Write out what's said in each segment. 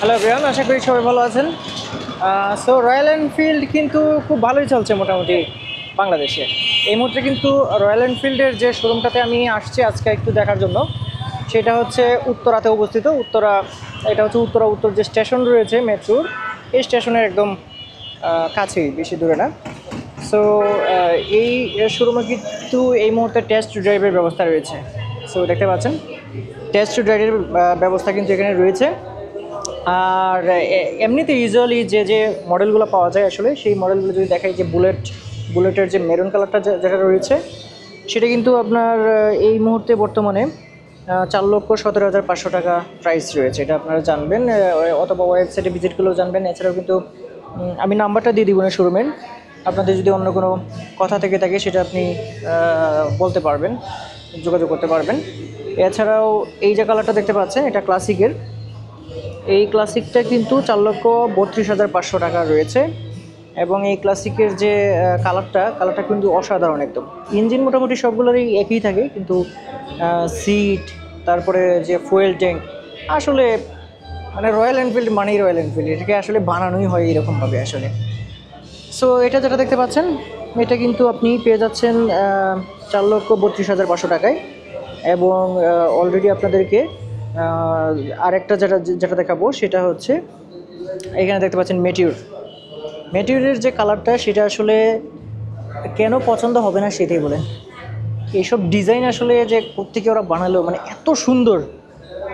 Hello everyone, আশা করি সবাই ভালো আছেন। সো রয়্যাল এনফিল্ড কিন্তু খুব ভালোই চলছে মোটামুটি বাংলাদেশে। এই মুহূর্তে কিন্তু রয়্যাল এনফিল্ডের যে শোরুমটাতে আমি আসছি আজকে একটু দেখার জন্য, সেটা হচ্ছে উত্তরাতে অবস্থিত। এটা হচ্ছে উত্তর যে স্টেশন রয়েছে মেট্রোর, এই স্টেশনের একদম কাছেই, বেশি দূরে না। সো এই শোরুমে কিন্তু এই মুহূর্তে টেস্ট ড্রাইভের ব্যবস্থা রয়েছে। সো দেখতে পাচ্ছেন টেস্ট ড্রাইভের ব্যবস্থা কিন্তু এখানে রয়েছে। আর এমনিতে ইউজুয়ালি যে মডেলগুলো পাওয়া যায়, আসলে সেই মডেলগুলো যদি দেখাই, যে বুলেটের যে মেরুন কালারটা যেটা রয়েছে, সেটা কিন্তু আপনার এই মুহূর্তে বর্তমানে 4,17,500 টাকা প্রাইস রয়েছে। এটা আপনারা জানবেন, অথবা ওয়েবসাইটে ভিজিট করলেও জানবেন। এছাড়াও কিন্তু আমি নাম্বারটা দিয়ে দিব না শোরুমের, আপনাদের যদি অন্য কোনো কথা থেকে থাকে সেটা আপনি বলতে পারবেন, যোগাযোগ করতে পারবেন। এছাড়াও এই যে কালারটা দেখতে পাচ্ছেন, এটা ক্লাসিকের। এই ক্লাসিকটা কিন্তু 4,32,500 টাকা রয়েছে। এবং এই ক্লাসিকের যে কালারটা কিন্তু অসাধারণ একদম। ইঞ্জিন মোটামুটি সবগুলোরই একই থাকে, কিন্তু সিট, তারপরে যে ফুয়েল ট্যাঙ্ক, আসলে মানে রয়্যাল এনফিল্ড মানেই রয়্যাল এনফিল্ড, এটাকে আসলে বানানোই হয় এরকমভাবে আসলে। সো এটা যেটা দেখতে পাচ্ছেন, এটা কিন্তু আপনি পেয়ে যাচ্ছেন 4,32,500 টাকায়। এবং অলরেডি আপনাদেরকে আরেকটা যেটা দেখাবো, সেটা হচ্ছে এখানে দেখতে পাচ্ছেন মেটিউরের যে কালারটা, সেটা আসলে কেন পছন্দ হবে না সেটাই বলেন। এইসব ডিজাইন আসলে যে কোত্থেকে ওরা বানালো, মানে এত সুন্দর,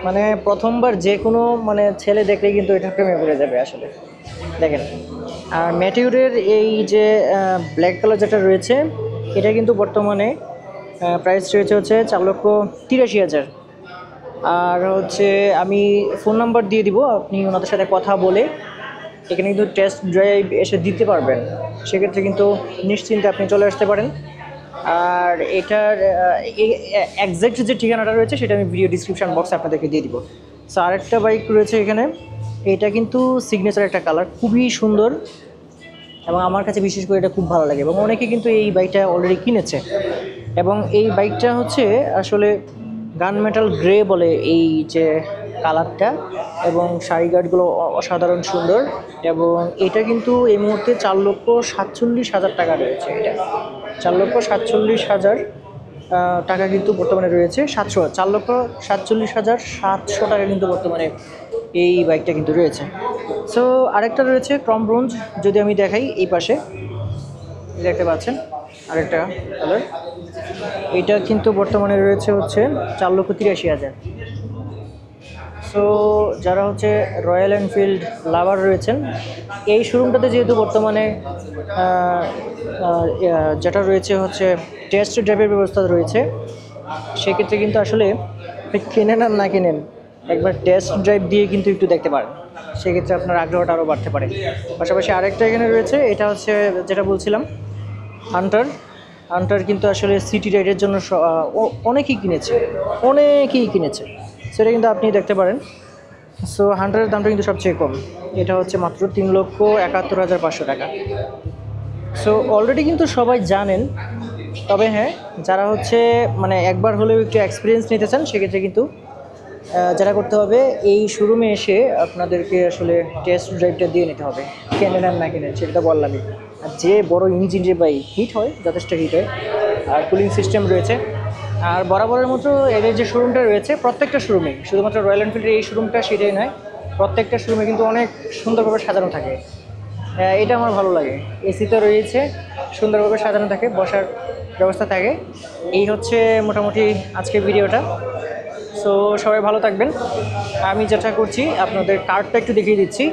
মানে প্রথমবার যে কোনো মানে ছেলে দেখলেই কিন্তু এটা প্রেমে পড়ে যাবে আসলে। দেখেন, আর ম্যাটিউরের এই যে ব্ল্যাক কালার যেটা রয়েছে, এটা কিন্তু বর্তমানে প্রাইস রয়েছে হচ্ছে 4,83,000। আর হচ্ছে আমি ফোন নাম্বার দিয়ে দিব, আপনি ওনাদের সাথে কথা বলে এখানে কিন্তু টেস্ট ড্রাইভ এসে দিতে পারবেন। সেক্ষেত্রে কিন্তু নিশ্চিন্তে আপনি চলে আসতে পারেন। আর এটার একজ্যাক্ট যে ঠিকানাটা রয়েছে, সেটা আমি ভিডিও ডিসক্রিপশন বক্সে আপনাদেরকে দিয়ে দিব। সো আরেকটা বাইক রয়েছে এখানে, এটা কিন্তু সিগনেচার একটা কালার, খুবই সুন্দর, এবং আমার কাছে বিশেষ করে এটা খুব ভালো লাগে। এবং অনেকে কিন্তু এই বাইকটা অলরেডি কিনেছে। এবং এই বাইকটা হচ্ছে আসলে গান মেটাল গ্রে বলে এই যে কালারটা, এবং সারি গার্ডগুলো অসাধারণ সুন্দর। এবং এটা কিন্তু এই মুহূর্তে 4,47,000 টাকা রয়েছে। এটা 4,47,000 টাকা কিন্তু বর্তমানে রয়েছে। 4,47,700 টাকা কিন্তু বর্তমানে এই বাইকটা কিন্তু রয়েছে। সো আরেকটা রয়েছে ক্রম ব্রোঞ্জ, যদি আমি দেখাই, এই পাশে দেখতে পাচ্ছেন আরেকটা কালার। এটা কিন্তু বর্তমানে রয়েছে হচ্ছে 4,83,000। সো যারা হচ্ছে রয়্যাল এনফিল্ড লাভার রয়েছেন, এই শোরুমটাতে যেহেতু বর্তমানে যেটা রয়েছে হচ্ছে টেস্ট ড্রাইভের ব্যবস্থা রয়েছে, সেক্ষেত্রে কিন্তু আসলে কিনেন আর না কিনেন, একবার টেস্ট ড্রাইভ দিয়ে কিন্তু একটু দেখতে পারেন, সেক্ষেত্রে আপনার আগ্রহটা আরও বাড়তে পারে। পাশাপাশি আরেকটা এখানে রয়েছে, এটা হচ্ছে যেটা বলছিলাম হান্টার কিন্তু আসলে সিটি রাইডের জন্য অনেকেই কিনেছে, সেটা কিন্তু আপনি দেখতে পারেন। সো হান্টারের দামটা কিন্তু সবচেয়ে কম, এটা হচ্ছে মাত্র 3,71,500 টাকা। সো অলরেডি কিন্তু সবাই জানেন, তবে হ্যাঁ, যারা হচ্ছে মানে একবার হলেও একটু এক্সপিরিয়েন্স নিতে চান, সেক্ষেত্রে কিন্তু যেটা করতে হবে, এই শোরুমে এসে আপনাদেরকে আসলে টেস্ট ড্রাইভটা দিয়ে নিতে হবে। কেনেন আর না কেনেন সেটা বললামই। আর যে বড় ইঞ্জিন যে বাইক হিট হয়, যথেষ্ট হিট হয়, আর কুলিং সিস্টেম রয়েছে। আর বরাবরের মতো এদের যে শোরুমটা রয়েছে, প্রত্যেকটা শোরুমে, শুধুমাত্র রয়্যাল এনফিল্ডের এই শোরুমটা সেটাই নয়, প্রত্যেকটা শোরুমে কিন্তু অনেক সুন্দরভাবে সাজানো থাকে। এটা আমার ভালো লাগে। এসিতে রয়েছে, সুন্দরভাবে সাজানো থাকে, বসার ব্যবস্থা থাকে। এই হচ্ছে মোটামুটি আজকের ভিডিওটা। সো সবাই ভালো থাকবেন। আমি যেটা করছি, আপনাদের কার্ডটা একটু দেখিয়ে দিচ্ছি।